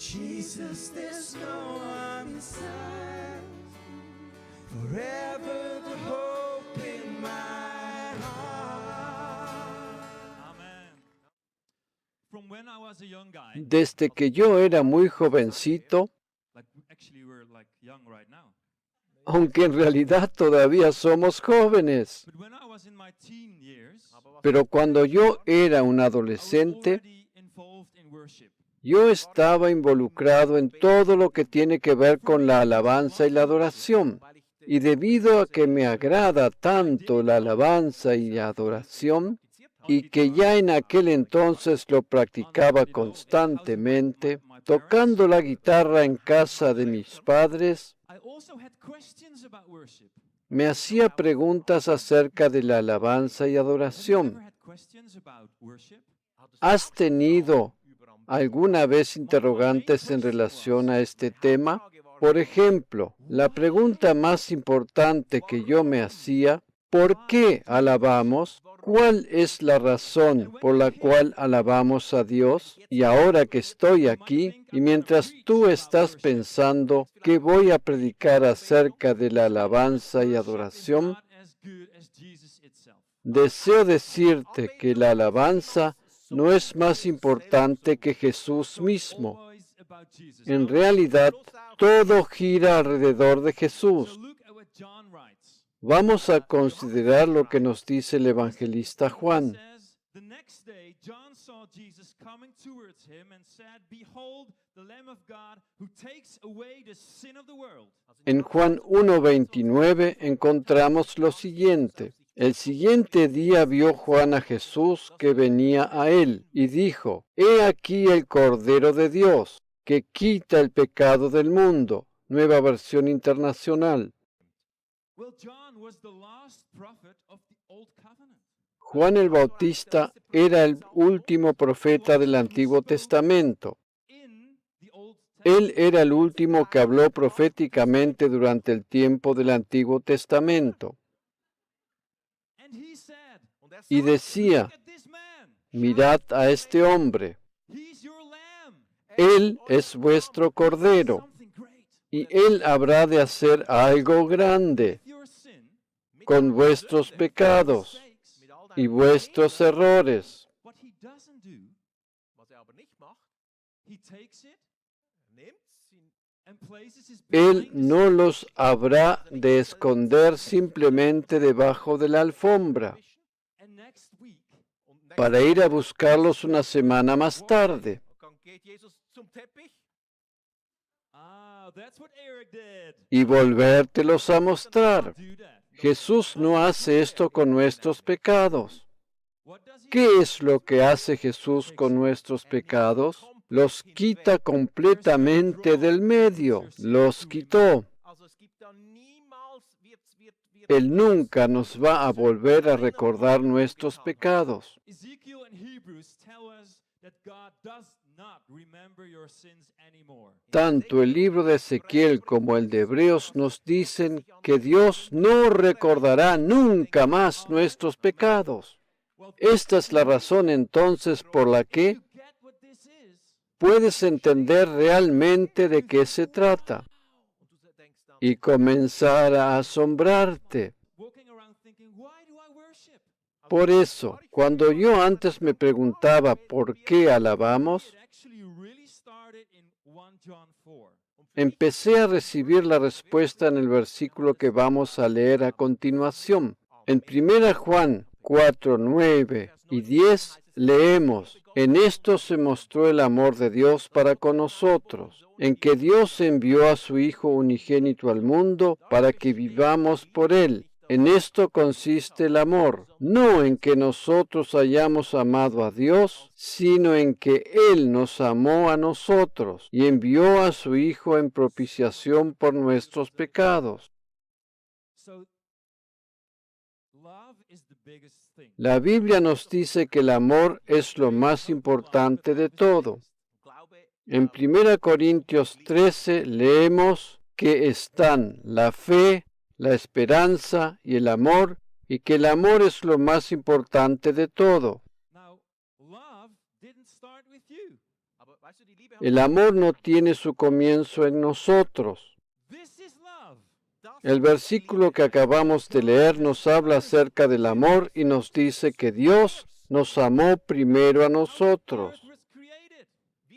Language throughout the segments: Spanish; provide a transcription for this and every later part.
Jesus, there's no one beside. Forever the hope in my heart. Desde que yo era muy jovencito, aunque en realidad todavía somos jóvenes, pero cuando yo era un adolescente, yo estaba involucrado en todo lo que tiene que ver con la alabanza y la adoración. Y debido a que me agrada tanto la alabanza y la adoración, y que ya en aquel entonces lo practicaba constantemente, tocando la guitarra en casa de mis padres, me hacía preguntas acerca de la alabanza y adoración. ¿Has tenido alguna vez interrogantes en relación a este tema? Por ejemplo, la pregunta más importante que yo me hacía: ¿por qué alabamos? ¿Cuál es la razón por la cual alabamos a Dios? Y ahora que estoy aquí, y mientras tú estás pensando que voy a predicar acerca de la alabanza y adoración, deseo decirte que la alabanza no es más importante que Jesús mismo. En realidad, todo gira alrededor de Jesús. Vamos a considerar lo que nos dice el evangelista Juan. En Juan 1:29 encontramos lo siguiente. El siguiente día vio Juan a Jesús que venía a él y dijo: He aquí el Cordero de Dios, que quita el pecado del mundo. Nueva versión internacional. Juan el Bautista era el último profeta del Antiguo Testamento. Él era el último que habló proféticamente durante el tiempo del Antiguo Testamento. Y decía: mirad a este hombre. Él es vuestro Cordero, y Él habrá de hacer algo grande con vuestros pecados y vuestros errores. Él no los habrá de esconder simplemente debajo de la alfombra, para ir a buscarlos una semana más tarde. Y volvértelos a mostrar. Jesús no hace esto con nuestros pecados. ¿Qué es lo que hace Jesús con nuestros pecados? Los quita completamente del medio. Los quitó. Él nunca nos va a volver a recordar nuestros pecados. Tanto el libro de Ezequiel como el de Hebreos nos dicen que Dios no recordará nunca más nuestros pecados. Esta es la razón entonces por la que puedes entender realmente de qué se trata y comenzar a asombrarte. Por eso, cuando yo antes me preguntaba por qué alabamos, empecé a recibir la respuesta en el versículo que vamos a leer a continuación. En 1 Juan 4, 9 y 10 leemos: En esto se mostró el amor de Dios para con nosotros, en que Dios envió a su Hijo unigénito al mundo para que vivamos por Él. En esto consiste el amor, no en que nosotros hayamos amado a Dios, sino en que Él nos amó a nosotros y envió a su Hijo en propiciación por nuestros pecados. La Biblia nos dice que el amor es lo más importante de todo. En 1 Corintios 13 leemos que están la fe, la esperanza y el amor, y que el amor es lo más importante de todo. El amor no tiene su comienzo en nosotros. El versículo que acabamos de leer nos habla acerca del amor y nos dice que Dios nos amó primero a nosotros.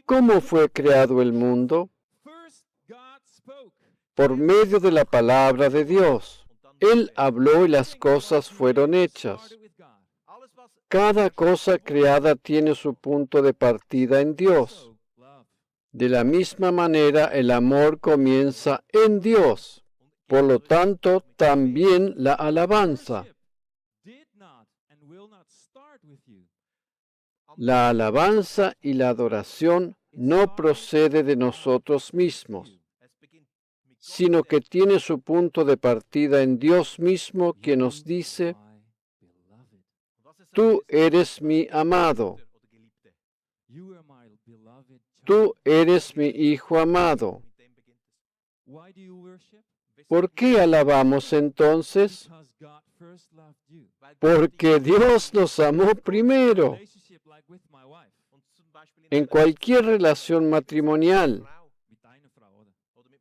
¿Cómo fue creado el mundo? Por medio de la palabra de Dios. Él habló y las cosas fueron hechas. Cada cosa creada tiene su punto de partida en Dios. De la misma manera, el amor comienza en Dios. Por lo tanto, también la alabanza. La alabanza y la adoración no procede de nosotros mismos, sino que tiene su punto de partida en Dios mismo, que nos dice: tú eres mi amado. Tú eres mi hijo amado. ¿Por qué alabamos entonces? Porque Dios nos amó primero. En cualquier relación matrimonial,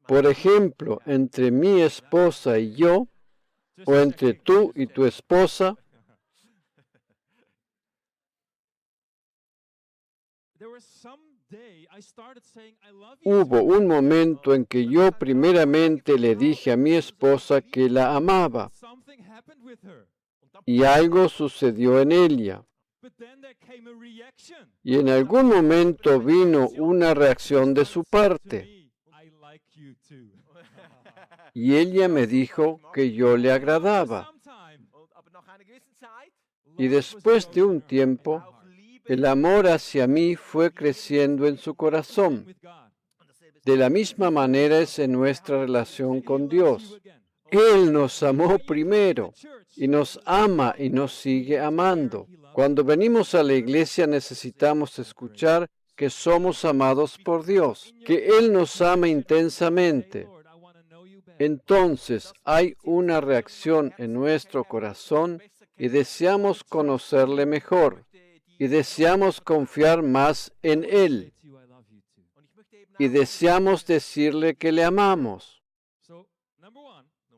por ejemplo, entre mi esposa y yo, o entre tú y tu esposa, hubo un momento en que yo primeramente le dije a mi esposa que la amaba, y algo sucedió en ella. Y en algún momento vino una reacción de su parte. Y ella me dijo que yo le agradaba. Y después de un tiempo, el amor hacia mí fue creciendo en su corazón. De la misma manera es en nuestra relación con Dios. Él nos amó primero y nos ama y nos sigue amando. Cuando venimos a la iglesia necesitamos escuchar que somos amados por Dios, que Él nos ama intensamente. Entonces hay una reacción en nuestro corazón y deseamos conocerle mejor y deseamos confiar más en Él y deseamos decirle que le amamos.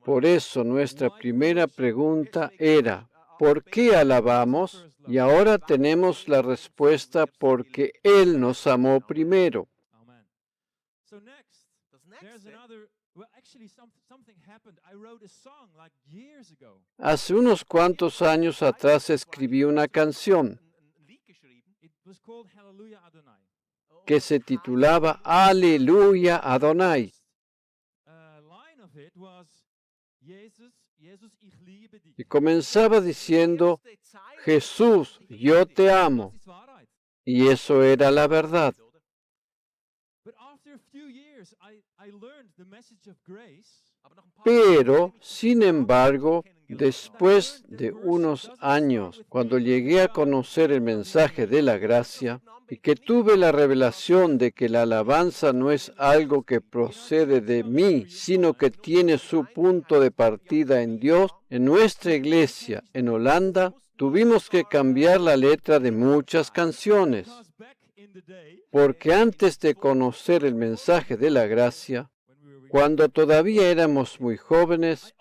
Por eso nuestra primera pregunta era: ¿por qué alabamos? Y ahora tenemos la respuesta: porque Él nos amó primero. Hace unos cuantos años atrás escribí una canción que se titulaba Aleluya Adonai. Y comenzaba diciendo: Jesús, yo te amo. Y eso era la verdad. Pero, sin embargo, después de unos años, cuando llegué a conocer el mensaje de la gracia y que tuve la revelación de que la alabanza no es algo que procede de mí, sino que tiene su punto de partida en Dios, en nuestra iglesia en Holanda tuvimos que cambiar la letra de muchas canciones, porque antes de conocer el mensaje de la gracia, cuando todavía éramos muy jóvenes,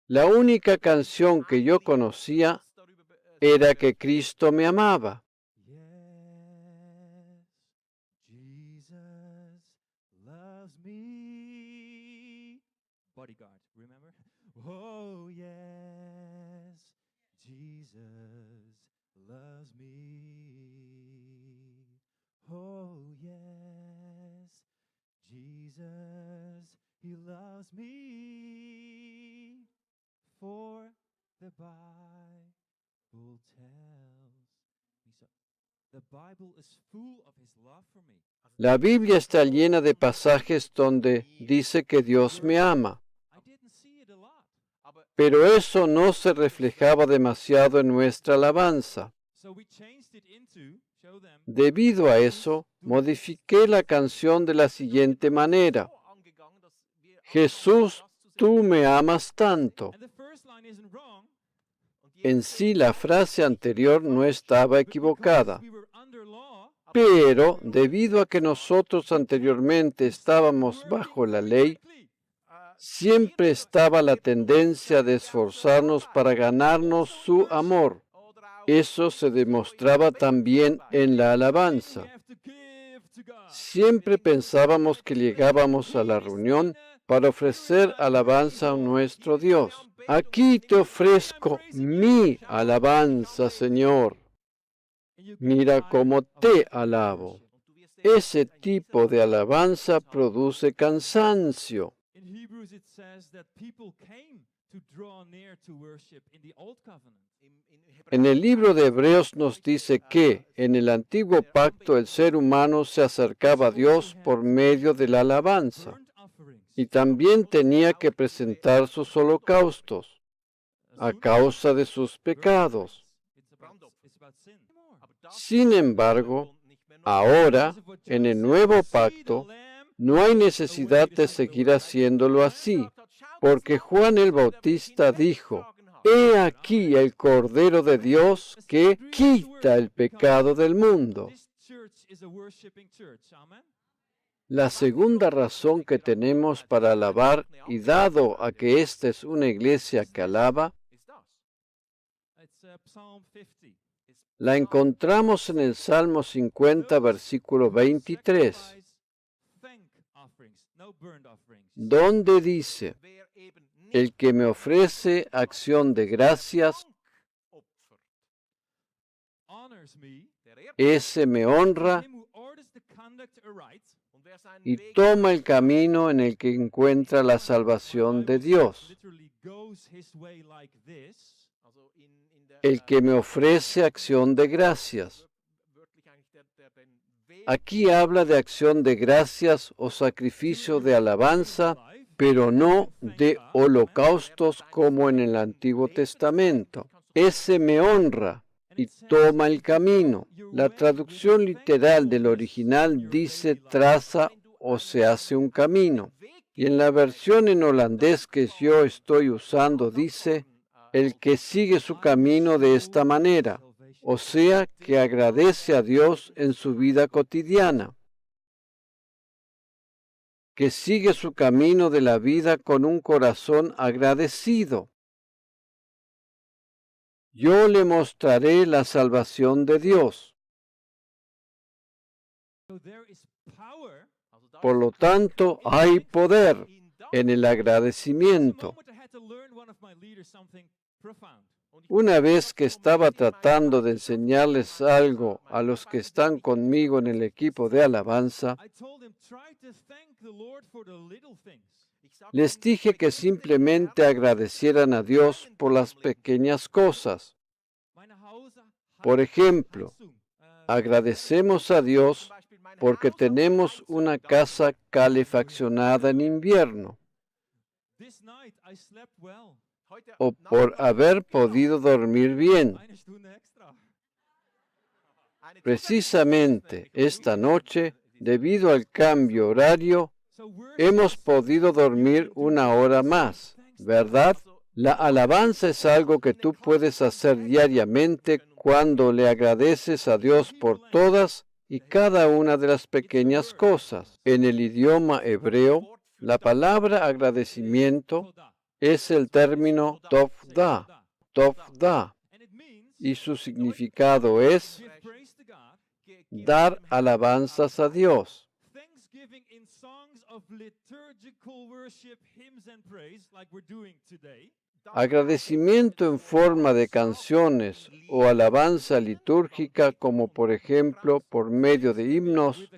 la única canción que yo conocía era que Cristo me amaba. Bodyguard, remember? Oh yes, Jesus loves me. Oh yes, Jesus, He loves me. For the Bible tells me so. The Bible is full of His love for me. La Biblia está llena de pasajes donde dice que Dios me ama. Pero eso no se reflejaba demasiado en nuestra alabanza. Debido a eso, modifiqué la canción de la siguiente manera: Jesús, tú me amas tanto. En sí, la frase anterior no estaba equivocada, pero debido a que nosotros anteriormente estábamos bajo la ley, siempre estaba la tendencia de esforzarnos para ganarnos su amor. Eso se demostraba también en la alabanza. Siempre pensábamos que llegábamos a la reunión para ofrecer alabanza a nuestro Dios. Aquí te ofrezco mi alabanza, Señor. Mira cómo te alabo. Ese tipo de alabanza produce cansancio. En el libro de Hebreos nos dice que en el antiguo pacto el ser humano se acercaba a Dios por medio de la alabanza y también tenía que presentar sus holocaustos a causa de sus pecados. Sin embargo, ahora, en el nuevo pacto, no hay necesidad de seguir haciéndolo así, porque Juan el Bautista dijo: He aquí el Cordero de Dios que quita el pecado del mundo. La segunda razón que tenemos para alabar, y dado a que esta es una iglesia que alaba, la encontramos en el Salmo 50, versículo 23, donde dice: El que me ofrece acción de gracias, ese me honra y toma el camino en el que encuentra la salvación de Dios. El que me ofrece acción de gracias. Aquí habla de acción de gracias o sacrificio de alabanza, pero no de holocaustos como en el Antiguo Testamento. Ese me honra y toma el camino. La traducción literal del original dice traza o se hace un camino. Y en la versión en holandés que yo estoy usando dice: el que sigue su camino de esta manera, o sea, que agradece a Dios en su vida cotidiana, que sigue su camino de la vida con un corazón agradecido. Yo le mostraré la salvación de Dios. Por lo tanto, hay poder en el agradecimiento. Una vez que estaba tratando de enseñarles algo a los que están conmigo en el equipo de alabanza, les dije que simplemente agradecieran a Dios por las pequeñas cosas. Por ejemplo, agradecemos a Dios porque tenemos una casa calefaccionada en invierno, o por haber podido dormir bien. Precisamente esta noche, debido al cambio horario, hemos podido dormir una hora más, ¿verdad? La alabanza es algo que tú puedes hacer diariamente cuando le agradeces a Dios por todas y cada una de las pequeñas cosas. En el idioma hebreo, la palabra agradecimiento es el término tovda, y su significado es dar alabanzas a Dios. Agradecimiento en forma de canciones o alabanza litúrgica, como por ejemplo por medio de himnos,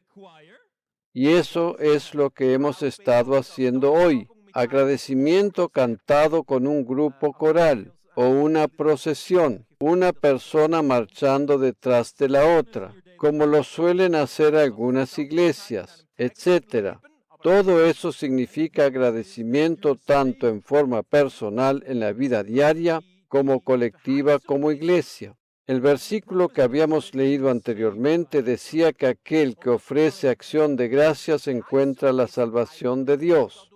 y eso es lo que hemos estado haciendo hoy. Agradecimiento cantado con un grupo coral o una procesión, una persona marchando detrás de la otra, como lo suelen hacer algunas iglesias, etc. Todo eso significa agradecimiento tanto en forma personal en la vida diaria como colectiva como iglesia. El versículo que habíamos leído anteriormente decía que aquel que ofrece acción de gracias encuentra la salvación de Dios.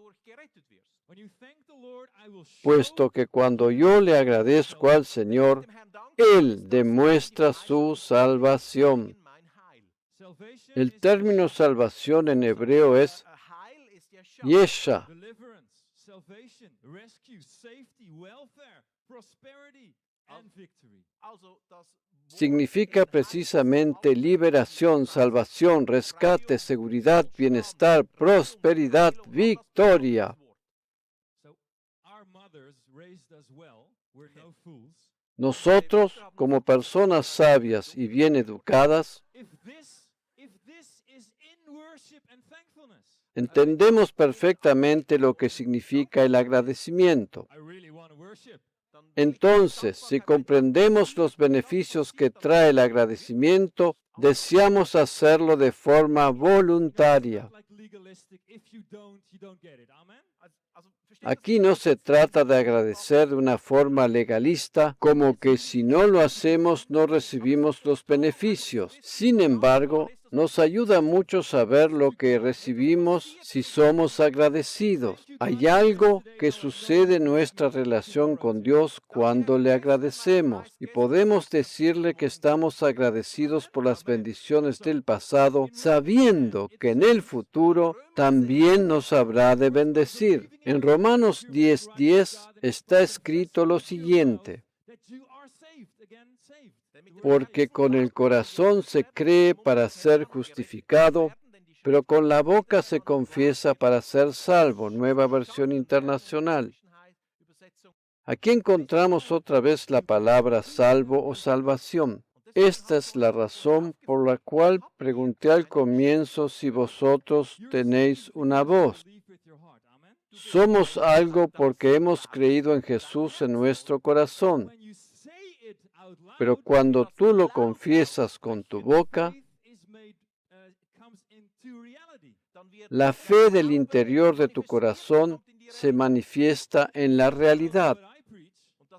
puesto que cuando yo le agradezco al Señor, Él demuestra su salvación. El término salvación en hebreo es Yesha. Significa precisamente liberación, salvación, rescate, seguridad, bienestar, prosperidad, victoria. Nosotros, como personas sabias y bien educadas, entendemos perfectamente lo que significa el agradecimiento. Entonces, si comprendemos los beneficios que trae el agradecimiento, deseamos hacerlo de forma voluntaria. Aquí no se trata de agradecer de una forma legalista, como que si no lo hacemos no recibimos los beneficios. Sin embargo, nos ayuda mucho saber lo que recibimos si somos agradecidos. Hay algo que sucede en nuestra relación con Dios cuando le agradecemos y podemos decirle que estamos agradecidos por las bendiciones del pasado, sabiendo que en el futuro también nos habrá de bendecir. En Romanos 10:10 está escrito lo siguiente: porque con el corazón se cree para ser justificado, pero con la boca se confiesa para ser salvo. Nueva versión internacional. Aquí encontramos otra vez la palabra salvo o salvación. Esta es la razón por la cual pregunté al comienzo si vosotros tenéis una voz. Somos algo porque hemos creído en Jesús en nuestro corazón. Pero cuando tú lo confiesas con tu boca, la fe del interior de tu corazón se manifiesta en la realidad.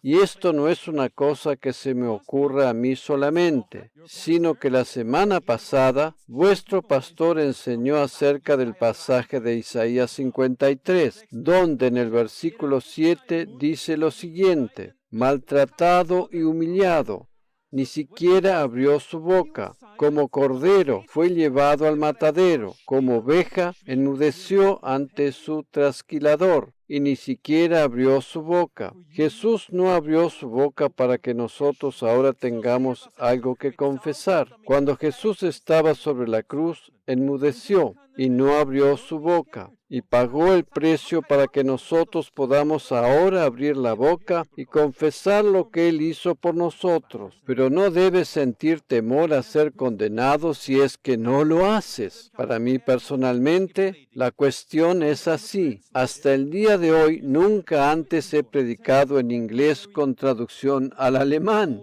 Y esto no es una cosa que se me ocurra a mí solamente, sino que la semana pasada vuestro pastor enseñó acerca del pasaje de Isaías 53, donde en el versículo 7 dice lo siguiente: maltratado y humillado, ni siquiera abrió su boca. Como cordero fue llevado al matadero, como oveja enmudeció ante su trasquilador, y ni siquiera abrió su boca. Jesús no abrió su boca para que nosotros ahora tengamos algo que confesar. Cuando Jesús estaba sobre la cruz, enmudeció y no abrió su boca, y pagó el precio para que nosotros podamos ahora abrir la boca y confesar lo que Él hizo por nosotros. Pero no debes sentir temor a ser condenado si es que no lo haces. Para mí personalmente, la cuestión es así. Hasta el día de hoy, nunca antes he predicado en inglés con traducción al alemán.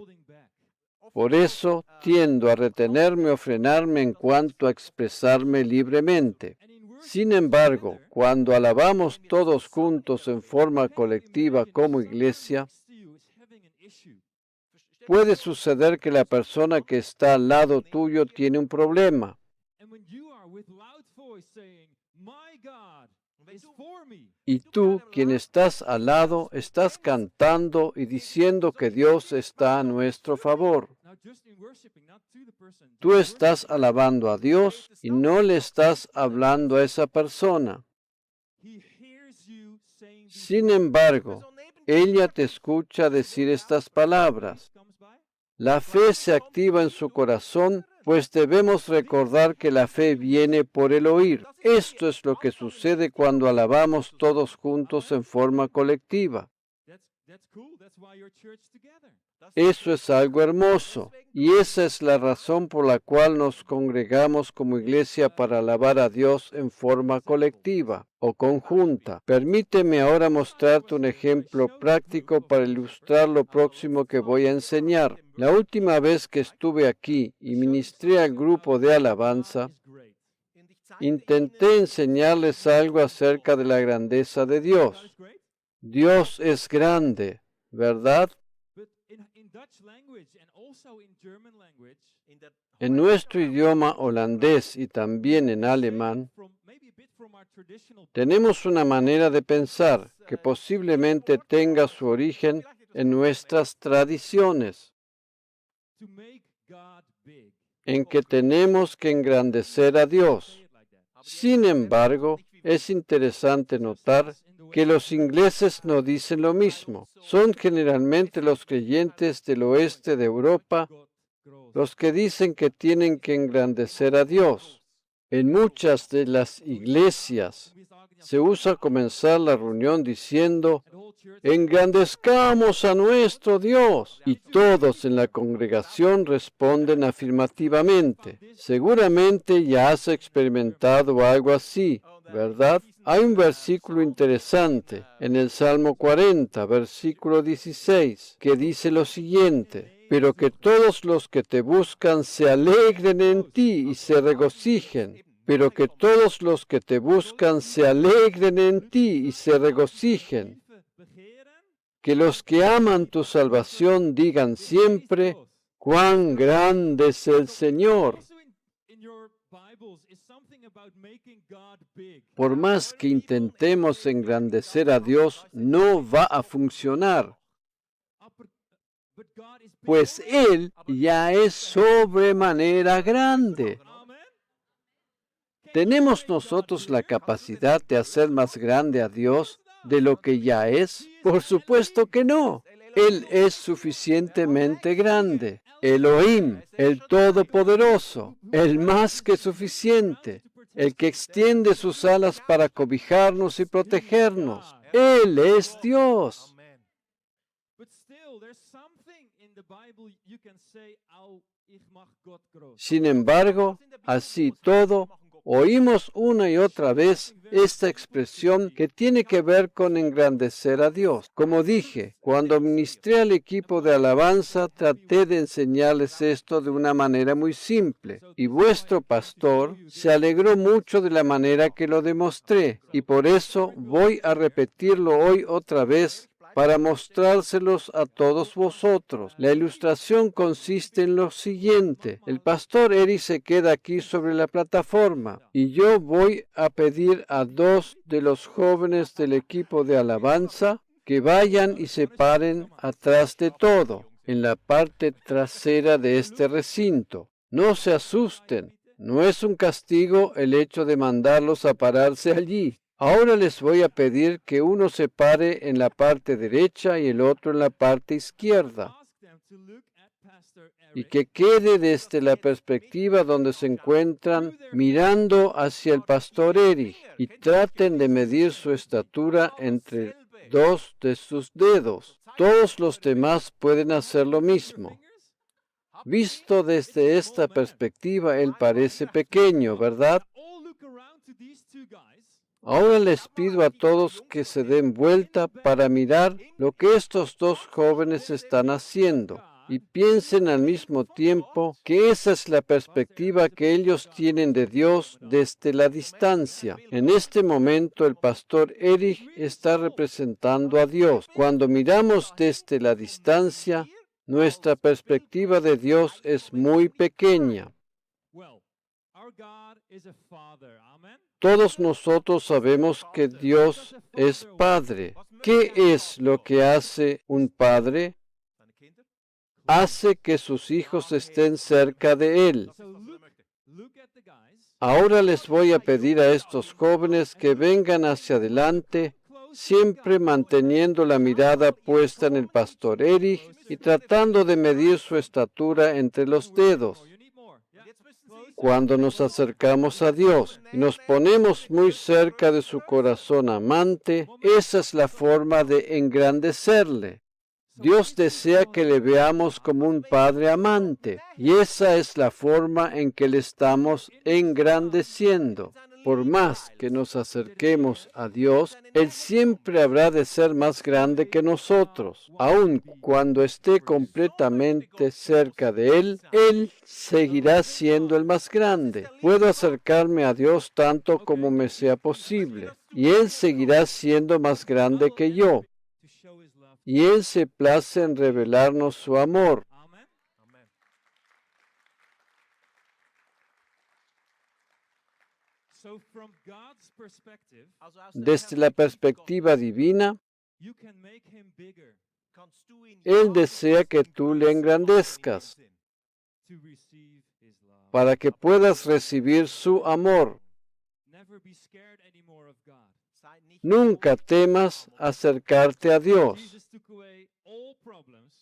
Por eso tiendo a retenerme o frenarme en cuanto a expresarme libremente. Sin embargo, cuando alabamos todos juntos en forma colectiva como iglesia, puede suceder que la persona que está al lado tuyo tiene un problema. Y tú, quien estás al lado, estás cantando y diciendo que Dios está a nuestro favor. Tú estás alabando a Dios y no le estás hablando a esa persona. Sin embargo, ella te escucha decir estas palabras. La fe se activa en su corazón, pues debemos recordar que la fe viene por el oír. Esto es lo que sucede cuando alabamos todos juntos en forma colectiva. Eso es algo hermoso, y esa es la razón por la cual nos congregamos como iglesia para alabar a Dios en forma colectiva o conjunta. Permíteme ahora mostrarte un ejemplo práctico para ilustrar lo próximo que voy a enseñar. La última vez que estuve aquí y ministré al grupo de alabanza, intenté enseñarles algo acerca de la grandeza de Dios. Dios es grande, ¿verdad? En nuestro idioma holandés y también en alemán, tenemos una manera de pensar que posiblemente tenga su origen en nuestras tradiciones, en que tenemos que engrandecer a Dios. Sin embargo, es interesante notar que los ingleses no dicen lo mismo. Son generalmente los creyentes del oeste de Europa los que dicen que tienen que engrandecer a Dios. En muchas de las iglesias se usa comenzar la reunión diciendo, engrandezcamos a nuestro Dios. Y todos en la congregación responden afirmativamente. Seguramente ya has experimentado algo así, ¿verdad? Hay un versículo interesante en el Salmo 40, versículo 16, que dice lo siguiente. Pero que todos los que te buscan se alegren en ti y se regocijen. Pero que todos los que te buscan se alegren en ti y se regocijen. Que los que aman tu salvación digan siempre, cuán grande es el Señor. Por más que intentemos engrandecer a Dios, no va a funcionar, pues Él ya es sobremanera grande. ¿Tenemos nosotros la capacidad de hacer más grande a Dios de lo que ya es? Por supuesto que no. Él es suficientemente grande. Elohim, el Todopoderoso, el más que suficiente, el que extiende sus alas para cobijarnos y protegernos. Él es Dios. Sin embargo, así todo, oímos una y otra vez esta expresión que tiene que ver con engrandecer a Dios. Como dije, cuando ministré al equipo de alabanza, traté de enseñarles esto de una manera muy simple. Y vuestro pastor se alegró mucho de la manera que lo demostré. Y por eso voy a repetirlo hoy otra vez, para mostrárselos a todos vosotros. La ilustración consiste en lo siguiente. El pastor Eric se queda aquí sobre la plataforma y yo voy a pedir a dos de los jóvenes del equipo de alabanza que vayan y se paren atrás de todo, en la parte trasera de este recinto. No se asusten. No es un castigo el hecho de mandarlos a pararse allí. Ahora les voy a pedir que uno se pare en la parte derecha y el otro en la parte izquierda, y que quede desde la perspectiva donde se encuentran mirando hacia el pastor Eric, y traten de medir su estatura entre dos de sus dedos. Todos los demás pueden hacer lo mismo. Visto desde esta perspectiva, él parece pequeño, ¿verdad? Ahora les pido a todos que se den vuelta para mirar lo que estos dos jóvenes están haciendo y piensen al mismo tiempo que esa es la perspectiva que ellos tienen de Dios desde la distancia. En este momento el pastor Eric está representando a Dios. Cuando miramos desde la distancia, nuestra perspectiva de Dios es muy pequeña. Todos nosotros sabemos que Dios es Padre. ¿Qué es lo que hace un padre? Hace que sus hijos estén cerca de Él. Ahora les voy a pedir a estos jóvenes que vengan hacia adelante, siempre manteniendo la mirada puesta en el pastor Eric y tratando de medir su estatura entre los dedos. Cuando nos acercamos a Dios y nos ponemos muy cerca de su corazón amante, esa es la forma de engrandecerle. Dios desea que le veamos como un padre amante, y esa es la forma en que le estamos engrandeciendo. Por más que nos acerquemos a Dios, Él siempre habrá de ser más grande que nosotros. Aun cuando esté completamente cerca de Él, Él seguirá siendo el más grande. Puedo acercarme a Dios tanto como me sea posible, y Él seguirá siendo más grande que yo. Y Él se place en revelarnos su amor. So from God's perspective, Desde la perspectiva divina, you can make him bigger Él desea que tú le engrandezcas to receive his love. para que puedas recibir su amor. Never be scared anymore of God. Nunca temas acercarte a Dios. Jesus took away all problems.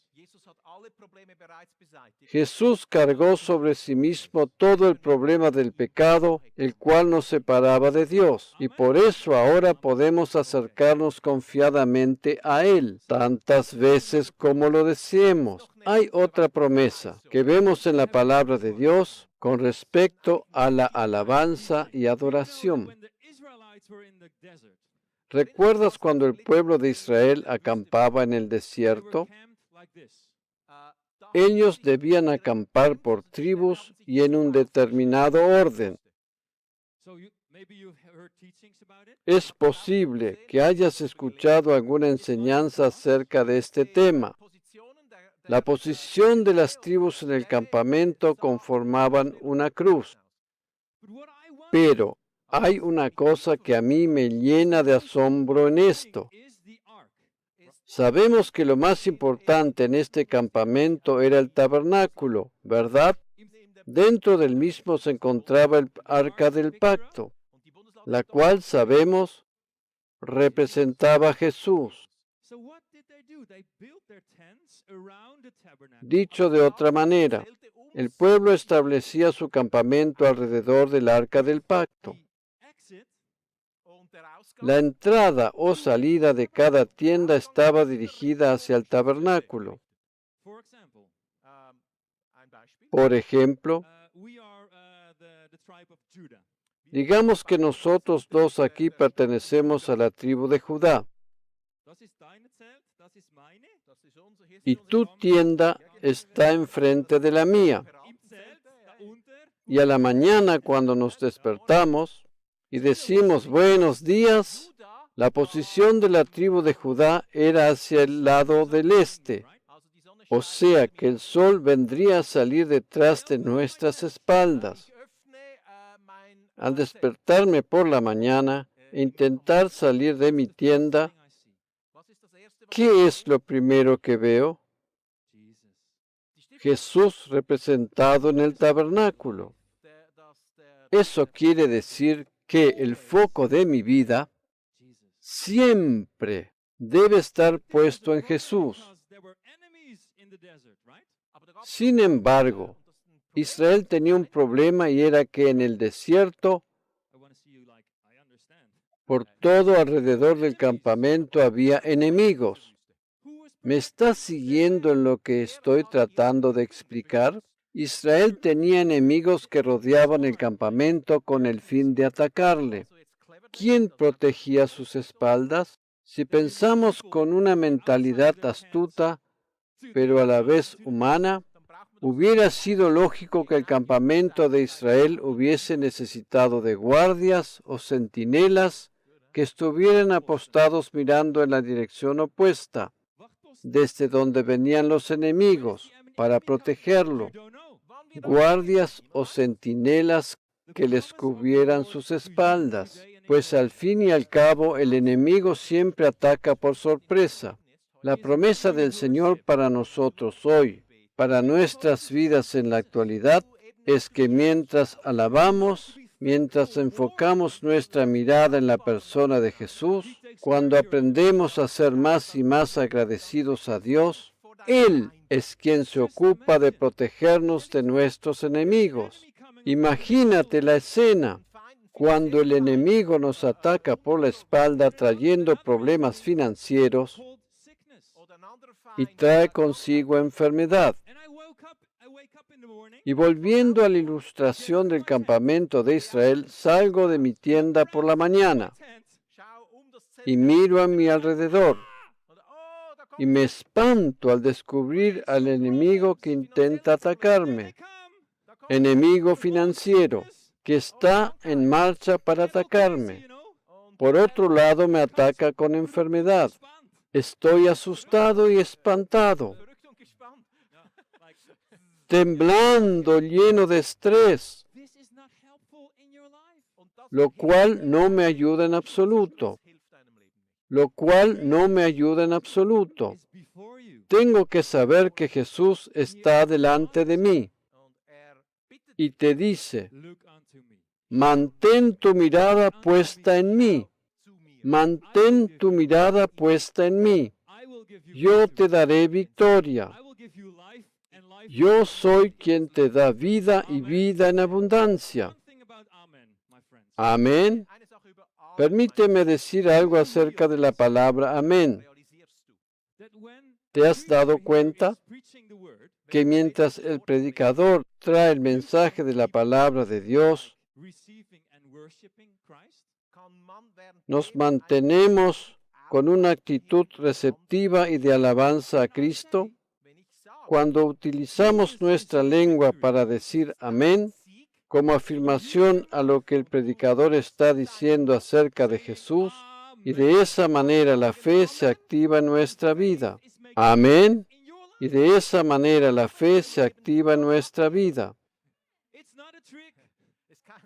Jesús cargó sobre sí mismo todo el problema del pecado, el cual nos separaba de Dios, y por eso ahora podemos acercarnos confiadamente a Él, tantas veces como lo deseemos. Hay otra promesa que vemos en la palabra de Dios con respecto a la alabanza y adoración. When the Israelites were in the desert, ¿Recuerdas cuando el pueblo de Israel acampaba en el they were desierto? camped like this. Ellos debían acampar por tribus y en un determinado orden. So maybe you've heard teachings about it. Es posible que hayas escuchado alguna enseñanza acerca de este tema. La posición de las tribus en el campamento conformaban una cruz. But what I want Pero hay una cosa que a mí me llena de asombro en esto. is the ark. Sabemos que lo más importante en este campamento era el tabernáculo, ¿verdad? Dentro del mismo se encontraba el arca del pacto, la cual sabemos representaba a Jesús. So what did they do? They built their tents around the tabernacle. Dicho de otra manera, el pueblo establecía su campamento alrededor del arca del pacto. The exit La entrada o salida de cada tienda estaba dirigida hacia el tabernáculo. For example, Por ejemplo, we are the tribe of Judah. digamos que nosotros dos aquí pertenecemos a la tribu de Judá Das ist deine Zelt, das ist meine. y tu tienda está enfrente de la mía. Im Zelt, da unter, Y a la mañana cuando nos despertamos y decimos buenos días, la posición de la tribu de Judá era hacia el lado del este, o sea que el sol vendría a salir detrás de nuestras espaldas. Al despertarme por la mañana e intentar salir de mi tienda, thing I see. ¿qué es lo primero que veo? Jesus. Jesús representado en el tabernáculo. Eso quiere decir que el foco de mi vida Jesus. siempre debe estar puesto en Jesús. Because there were enemies in the desert, right? Sin embargo, Israel tenía un problema y era que en el desierto, I want to see you like, I understand. por todo alrededor del campamento había enemigos. Who was ¿Me estás siguiendo en lo que estoy tratando de explicar? Israel tenía enemigos que rodeaban el campamento con el fin de atacarle. ¿Quién protegía sus espaldas? Si pensamos con una mentalidad astuta, pero a la vez humana, hubiera sido lógico que el campamento de Israel hubiese necesitado de guardias o centinelas que estuvieran apostados mirando en la dirección opuesta, desde donde venían los enemigos, para protegerlo. Guardias o centinelas que les cubrieran sus espaldas, pues al fin y al cabo el enemigo siempre ataca por sorpresa. La promesa del Señor para nosotros hoy, para nuestras vidas en la actualidad, es que mientras alabamos, mientras enfocamos nuestra mirada en la persona de Jesús, cuando aprendemos a ser más y más agradecidos a Dios, Él es quien se ocupa de protegernos de nuestros enemigos. Imagínate la escena cuando el enemigo nos ataca por la espalda trayendo problemas financieros y trae consigo enfermedad. Y volviendo a la ilustración del campamento de Israel, salgo de mi tienda por la mañana y miro a mi alrededor y me espanto al descubrir al enemigo que intenta atacarme, enemigo financiero que está en marcha para atacarme. Por otro lado, me ataca con enfermedad. Estoy asustado y espantado, temblando, lleno de estrés. This is not helpful in your life. lo cual no me ayuda en absoluto. Lo cual no me ayuda en absoluto. Tengo que saber que Jesús está delante de mí y te dice, mantén tu mirada puesta en mí. Mantén tu mirada puesta en mí. Yo te daré victoria. Yo soy quien te da vida y vida en abundancia. Amén. Permíteme decir algo acerca de la palabra amén. ¿Te has dado cuenta que mientras el predicador trae el mensaje de la palabra de Dios, nos mantenemos con una actitud receptiva y de alabanza a Cristo? Cuando utilizamos nuestra lengua para decir amén, como afirmación a lo que el predicador está diciendo acerca de Jesús, y de esa manera la fe se activa en nuestra vida. Amén. Y de esa manera la fe se activa en nuestra vida.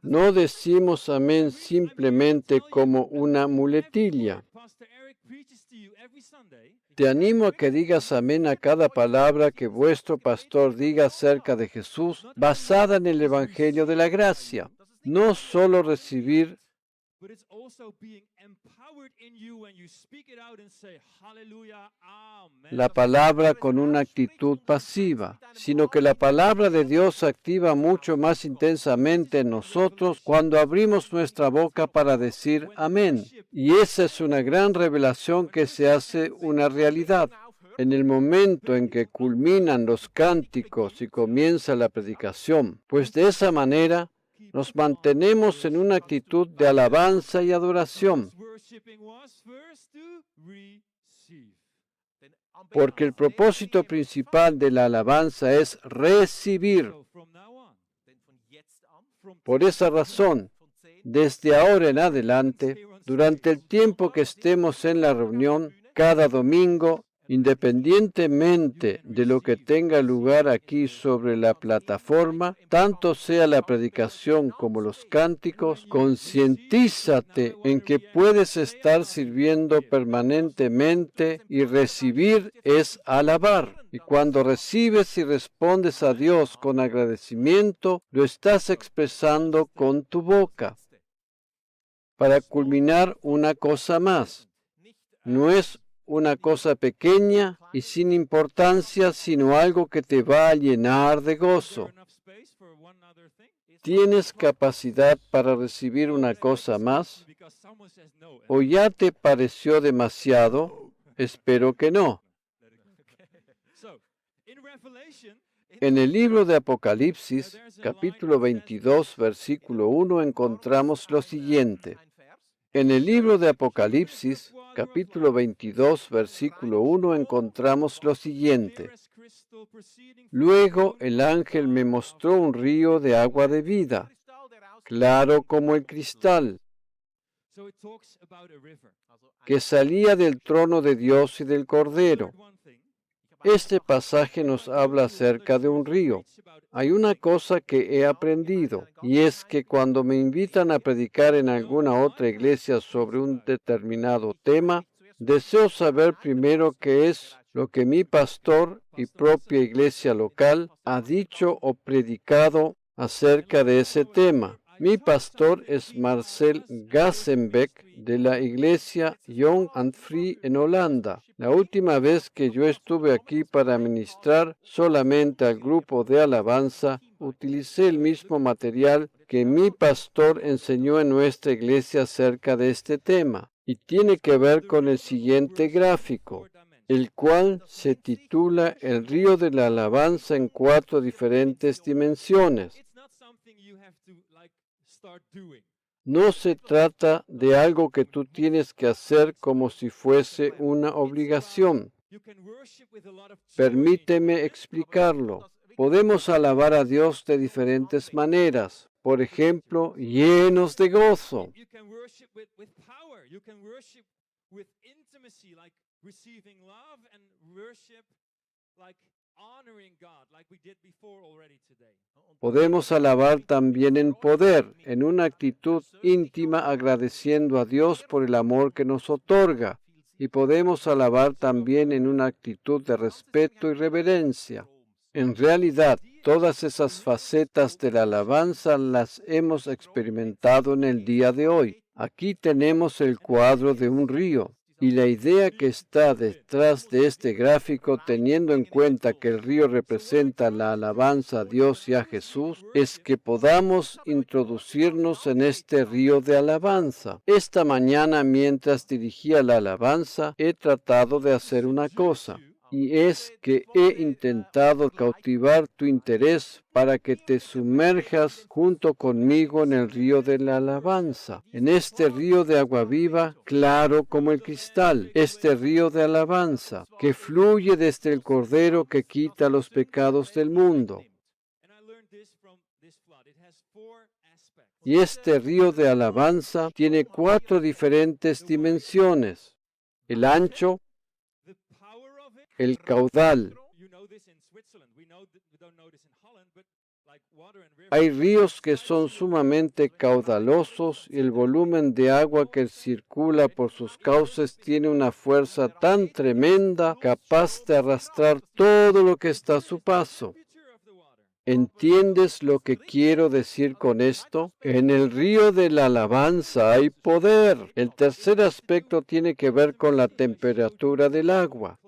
No decimos amén simplemente como una muletilla. Te animo a que digas amén a cada palabra que vuestro pastor diga acerca de Jesús, basada en el Evangelio de la gracia. No solo recibir la palabra con una actitud pasiva, sino que la palabra de Dios se activa mucho más intensamente en nosotros cuando abrimos nuestra boca para decir amén. Y esa es una gran revelación que se hace una realidad. En el momento en que culminan los cánticos y comienza la predicación, pues de esa manera nos mantenemos en una actitud de alabanza y adoración. Porque el propósito principal de la alabanza es recibir. Por esa razón, desde ahora en adelante, durante el tiempo que estemos en la reunión, cada domingo, independientemente de lo que tenga lugar aquí sobre la plataforma, tanto sea la predicación como los cánticos, concientízate en que puedes estar sirviendo permanentemente y recibir es alabar. Y cuando recibes y respondes a Dios con agradecimiento, lo estás expresando con tu boca. Para culminar, una cosa más. No es una cosa pequeña y sin importancia, sino algo que te va a llenar de gozo. ¿Tienes capacidad para recibir una cosa más? ¿O ya te pareció demasiado? Espero que no. En el libro de Apocalipsis, capítulo 22, versículo 1, encontramos lo siguiente. En el libro de Apocalipsis, capítulo 22, versículo 1, encontramos lo siguiente. Luego el ángel me mostró un río de agua de vida, claro como el cristal, que salía del trono de Dios y del Cordero. Este pasaje nos habla acerca de un río. Hay una cosa que he aprendido, y es que cuando me invitan a predicar en alguna otra iglesia sobre un determinado tema, deseo saber primero qué es lo que mi pastor y propia iglesia local ha dicho o predicado acerca de ese tema. Mi pastor es Marcel Gassenbeck de la iglesia Young and Free en Holanda. La última vez que yo estuve aquí para ministrar solamente al grupo de alabanza, utilicé el mismo material que mi pastor enseñó en nuestra iglesia acerca de este tema, y tiene que ver con el siguiente gráfico, el cual se titula El río de la alabanza en 4 diferentes dimensiones. No se trata de algo que tú tienes que hacer como si fuese una obligación. Permíteme explicarlo. Podemos alabar a Dios de diferentes maneras. Por ejemplo, llenos de gozo. Podemos alabar también en poder, en una actitud íntima agradeciendo a Dios por el amor que nos otorga. Y podemos alabar también en una actitud de respeto y reverencia. En realidad, todas esas facetas de la alabanza las hemos experimentado en el día de hoy. Aquí tenemos el cuadro de un río. Y la idea que está detrás de este gráfico, teniendo en cuenta que el río representa la alabanza a Dios y a Jesús, es que podamos introducirnos en este río de alabanza. Esta mañana, mientras dirigía la alabanza, he tratado de hacer una cosa. Y es que he intentado cautivar tu interés para que te sumerjas junto conmigo en el río de la alabanza, en este río de agua viva, claro como el cristal, este río de alabanza, que fluye desde el Cordero que quita los pecados del mundo. Y este río de alabanza tiene 4 diferentes dimensiones: el ancho, el caudal. Hay ríos que son sumamente caudalosos y el volumen de agua que circula por sus cauces tiene una fuerza tan tremenda, capaz de arrastrar todo lo que está a su paso. ¿Entiendes lo que quiero decir con esto? En el río de la alabanza hay poder. El tercer aspecto tiene que ver con la temperatura del agua.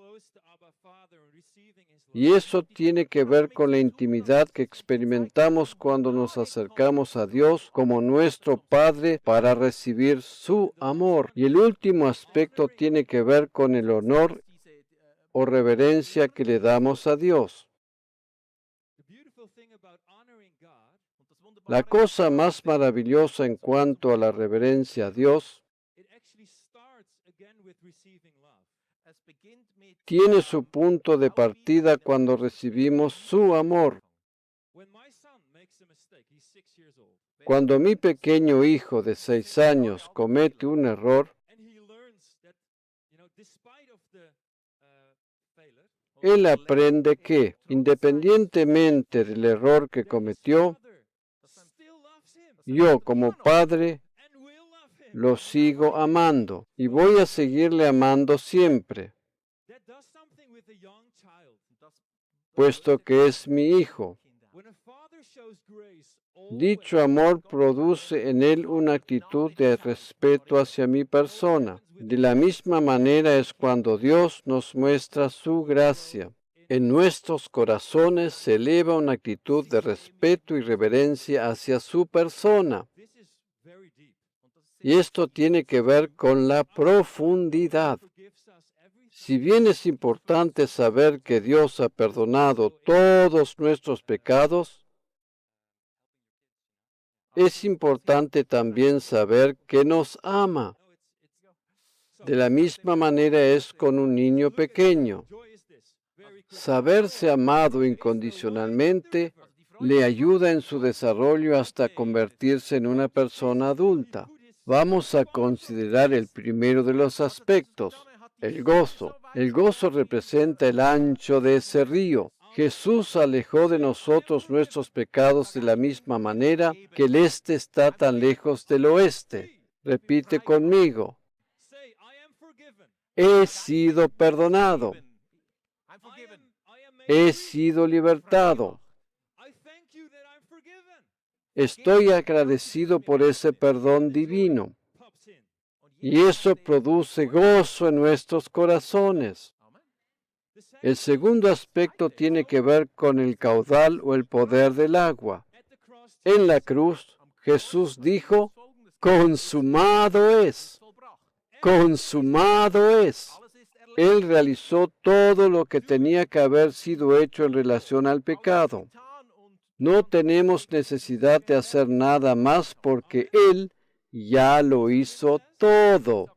Y eso tiene que ver con la intimidad que experimentamos cuando nos acercamos a Dios como nuestro Padre para recibir su amor. Y el último aspecto tiene que ver con el honor o reverencia que le damos a Dios. La cosa más maravillosa en cuanto a la reverencia a Dios tiene su punto de partida cuando recibimos su amor. Cuando mi pequeño hijo de 6 años comete un error, él aprende que, independientemente del error que cometió, yo como padre lo sigo amando y voy a seguirle amando siempre, puesto que es mi hijo. Dicho amor produce en él una actitud de respeto hacia mi persona. De la misma manera es cuando Dios nos muestra su gracia. En nuestros corazones se eleva una actitud de respeto y reverencia hacia su persona. Y esto tiene que ver con la profundidad. Si bien es importante saber que Dios ha perdonado todos nuestros pecados, es importante también saber que nos ama. De la misma manera es con un niño pequeño. Saberse amado incondicionalmente le ayuda en su desarrollo hasta convertirse en una persona adulta. Vamos a considerar el primero de los aspectos, el gozo. El gozo representa el ancho de ese río. Jesús alejó de nosotros nuestros pecados de la misma manera que el este está tan lejos del oeste. Repite conmigo. He sido perdonado. He sido libertado. Estoy agradecido por ese perdón divino. Y eso produce gozo en nuestros corazones. El segundo aspecto tiene que ver con el caudal o el poder del agua. En la cruz, Jesús dijo, consumado es. Consumado es. Él realizó todo lo que tenía que haber sido hecho en relación al pecado. No tenemos necesidad de hacer nada más porque Él ya lo hizo todo.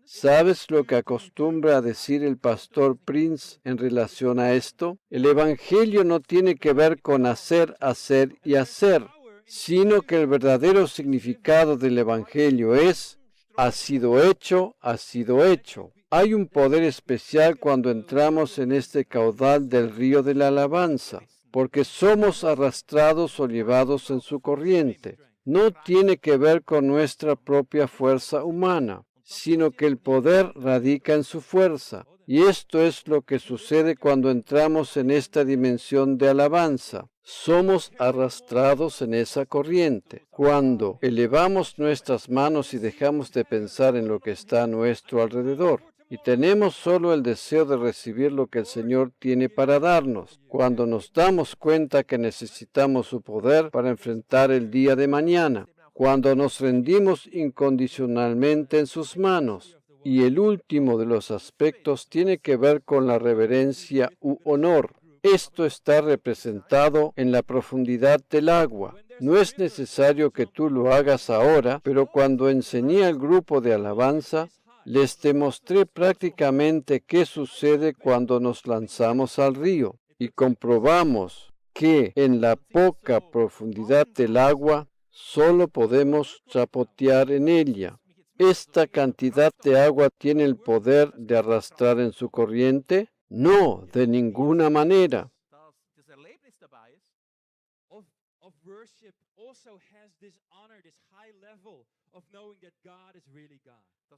¿Sabes lo que acostumbra a decir el pastor Prince en relación a esto? El Evangelio no tiene que ver con hacer, hacer y hacer, sino que el verdadero significado del Evangelio es, ha sido hecho, ha sido hecho. Hay un poder especial cuando entramos en este caudal del río de la alabanza, porque somos arrastrados o llevados en su corriente. No tiene que ver con nuestra propia fuerza humana, sino que el poder radica en su fuerza. Y esto es lo que sucede cuando entramos en esta dimensión de alabanza. Somos arrastrados en esa corriente. Cuando elevamos nuestras manos y dejamos de pensar en lo que está a nuestro alrededor, y tenemos solo el deseo de recibir lo que el Señor tiene para darnos, cuando nos damos cuenta que necesitamos su poder para enfrentar el día de mañana, cuando nos rendimos incondicionalmente en sus manos. Y el último de los aspectos tiene que ver con la reverencia u honor. Esto está representado en la profundidad del agua. No es necesario que tú lo hagas ahora, pero cuando enseñé al grupo de alabanza, les demostré prácticamente qué sucede cuando nos lanzamos al río y comprobamos que en la poca profundidad del agua solo podemos chapotear en ella. ¿Esta cantidad de agua tiene el poder de arrastrar en su corriente? No, de ninguna manera.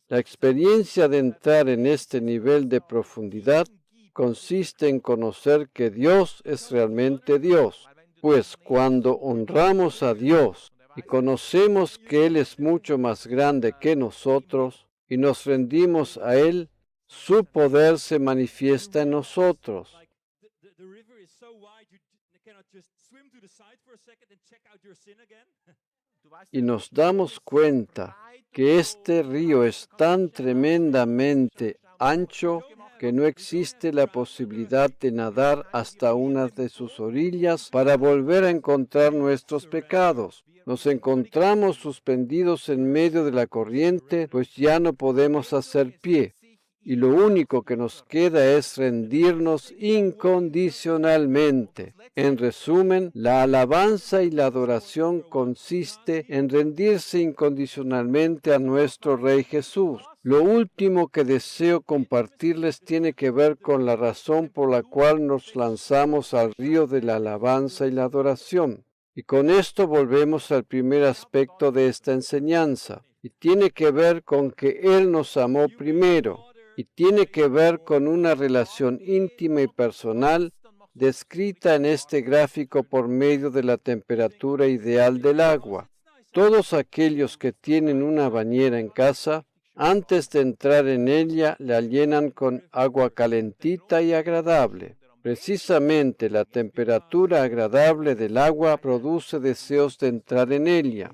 La experiencia de entrar en este nivel de profundidad consiste en conocer que Dios es realmente Dios, pues cuando honramos a Dios y conocemos que Él es mucho más grande que nosotros y nos rendimos a Él, su poder se manifiesta en nosotros. Y nos damos cuenta que este río es tan tremendamente ancho que no existe la posibilidad de nadar hasta una de sus orillas para volver a encontrar nuestros pecados. Nos encontramos suspendidos en medio de la corriente, pues ya no podemos hacer pie. Y lo único que nos queda es rendirnos incondicionalmente. En resumen, la alabanza y la adoración consiste en rendirse incondicionalmente a nuestro Rey Jesús. Lo último que deseo compartirles tiene que ver con la razón por la cual nos lanzamos al río de la alabanza y la adoración. Y con esto volvemos al primer aspecto de esta enseñanza. Y tiene que ver con que Él nos amó primero. Y tiene que ver con una relación íntima y personal descrita en este gráfico por medio de la temperatura ideal del agua. Todos aquellos que tienen una bañera en casa, antes de entrar en ella, la llenan con agua calentita y agradable. Precisamente la temperatura agradable del agua produce deseos de entrar en ella.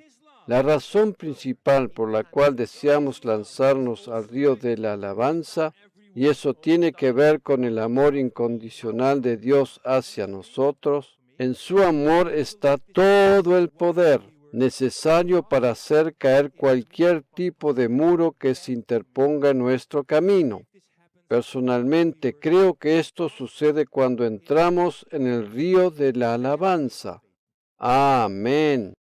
La razón principal por la cual deseamos lanzarnos al río de la alabanza, y eso tiene que ver con el amor incondicional de Dios hacia nosotros, en su amor está todo el poder necesario para hacer caer cualquier tipo de muro que se interponga en nuestro camino. Personalmente creo que esto sucede cuando entramos en el río de la alabanza. Amén.